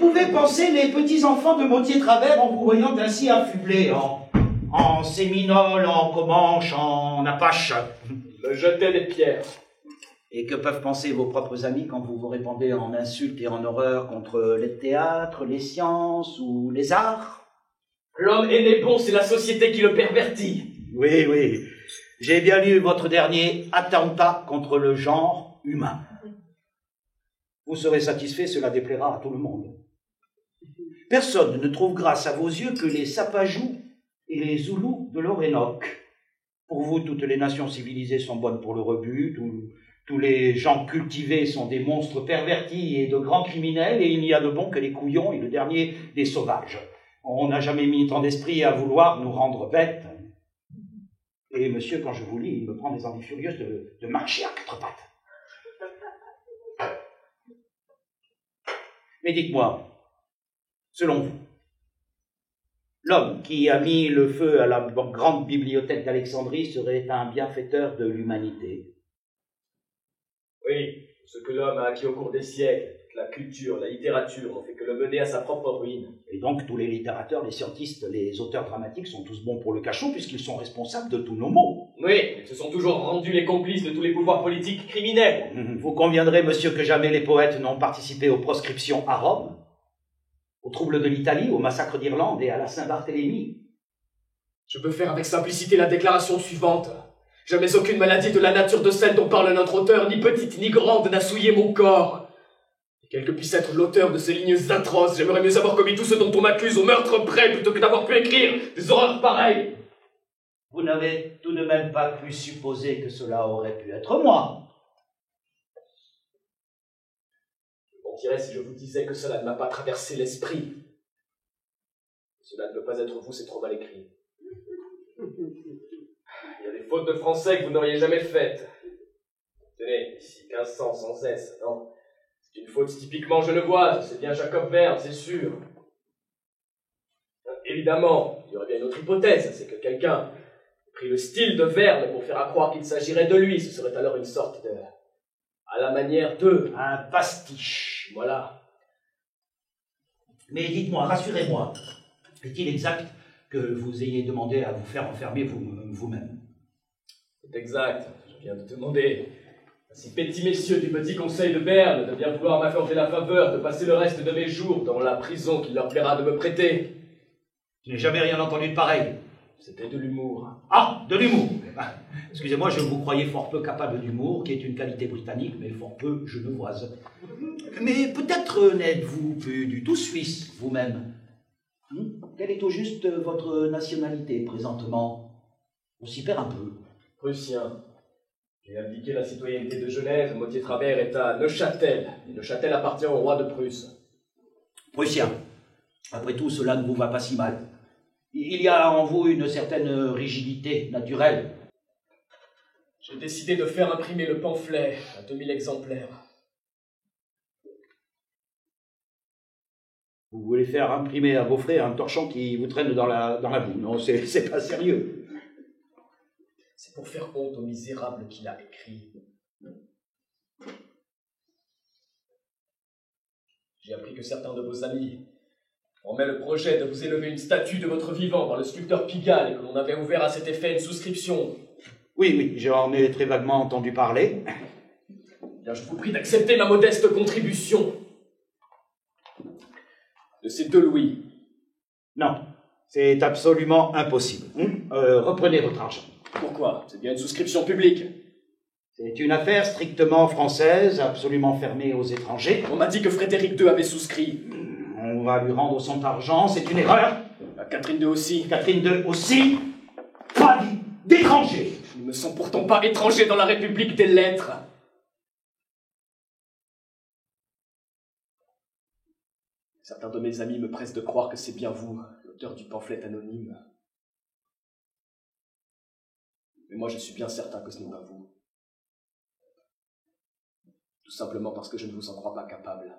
pouvez penser les petits-enfants de Montier-Travers en vous voyant ainsi affublés, en séminole, en comanche, en apache? Me jeter des pierres. Et que peuvent penser vos propres amis quand vous vous répandez en insultes et en horreurs contre les théâtres, les sciences ou les arts? L'homme est né bon, c'est la société qui le pervertit. Oui, oui. J'ai bien lu votre dernier attentat contre le genre humain. Vous serez satisfait, cela déplaira à tout le monde. Personne ne trouve grâce à vos yeux que les Sapajous et les Zoulous de l'Orénoque. Pour vous, toutes les nations civilisées sont bonnes pour le rebut, tous les gens cultivés sont des monstres pervertis et de grands criminels, et il n'y a de bon que les couillons et le dernier des sauvages. On n'a jamais mis tant d'esprit à vouloir nous rendre bêtes. Et monsieur, quand je vous lis, il me prend des envies furieuses de marcher à quatre pattes. Mais dites-moi, selon vous, l'homme qui a mis le feu à la grande bibliothèque d'Alexandrie serait un bienfaiteur de l'humanité? Oui, ce que l'homme a acquis au cours des siècles, la culture, la littérature, n'ont fait que le mener à sa propre ruine. Et donc tous les littérateurs, les scientistes, les auteurs dramatiques sont tous bons pour le cachot puisqu'ils sont responsables de tous nos maux. Oui, ils se sont toujours rendus les complices de tous les pouvoirs politiques criminels. Vous conviendrez, monsieur, que jamais les poètes n'ont participé aux proscriptions à Rome, aux troubles de l'Italie, au massacre d'Irlande et à la Saint-Barthélemy. Je peux faire avec simplicité la déclaration suivante. Jamais aucune maladie de la nature de celle dont parle notre auteur, ni petite ni grande, n'a souillé mon corps. Et quel que puisse être l'auteur de ces lignes atroces, j'aimerais mieux avoir commis tout ce dont on m'accuse au meurtre près plutôt que d'avoir pu écrire des horreurs pareilles. Vous n'avez tout de même pas pu supposer que cela aurait pu être moi. Je mentirais si je vous disais que cela ne m'a pas traversé l'esprit. Cela ne peut pas être vous, c'est trop mal écrit. Il y a des fautes de français que vous n'auriez jamais faites. Tenez, ici, 1500 sans S, non. C'est une faute typiquement genevoise, c'est bien Jacob Verne, c'est sûr. Évidemment, il y aurait bien une autre hypothèse, c'est que quelqu'un ait pris le style de Verne pour faire croire qu'il s'agirait de lui. Ce serait alors une sorte de... à la manière de... un pastiche. Voilà. Mais dites-moi, rassurez-moi, est-il exact que vous ayez demandé à vous faire enfermer vous-même? C'est exact, je viens de demander à ces petits messieurs du petit conseil de Berne de bien vouloir m'accorder la faveur de passer le reste de mes jours dans la prison qu'il leur plaira de me prêter. Je n'ai jamais rien entendu de pareil. C'était de l'humour. Ah, de l'humour. Excusez-moi, je vous croyais fort peu capable d'humour, qui est une qualité britannique, mais fort peu genevoise. Mais peut-être n'êtes-vous plus du tout suisse, vous-même. Quelle est au juste votre nationalité présentement? On s'y perd un peu. Prussien. J'ai abdiqué la citoyenneté de Genève, Montier-Travers est à Neuchâtel, et Neuchâtel appartient au roi de Prusse. Prussien. Après tout, cela ne vous va pas si mal. Il y a en vous une certaine rigidité naturelle. J'ai décidé de faire imprimer le pamphlet à 2000 exemplaires. Vous voulez faire imprimer à vos frais un torchon qui vous traîne dans la boue. Non, c'est pas sérieux. C'est pour faire honte au misérable qu'il a écrit. J'ai appris que certains de vos amis formaient le projet de vous élever une statue de votre vivant par le sculpteur Pigalle et que l'on avait ouvert à cet effet une souscription. Oui, j'en ai très vaguement entendu parler. Bien, je vous prie d'accepter ma modeste contribution. De ces 2 louis. Non, c'est absolument impossible. Reprenez votre argent. Pourquoi? C'est bien une souscription publique. C'est une affaire strictement française, absolument fermée aux étrangers. On m'a dit que Frédéric II avait souscrit. On va lui rendre son argent, c'est une erreur. Catherine II aussi. Catherine II aussi. Pas d'étrangers. Ils ne sont pourtant pas étrangers dans la République des lettres. Certains de mes amis me pressent de croire que c'est bien vous, l'auteur du pamphlet anonyme. Mais moi je suis bien certain que ce n'est pas vous. Tout simplement parce que je ne vous en crois pas capable.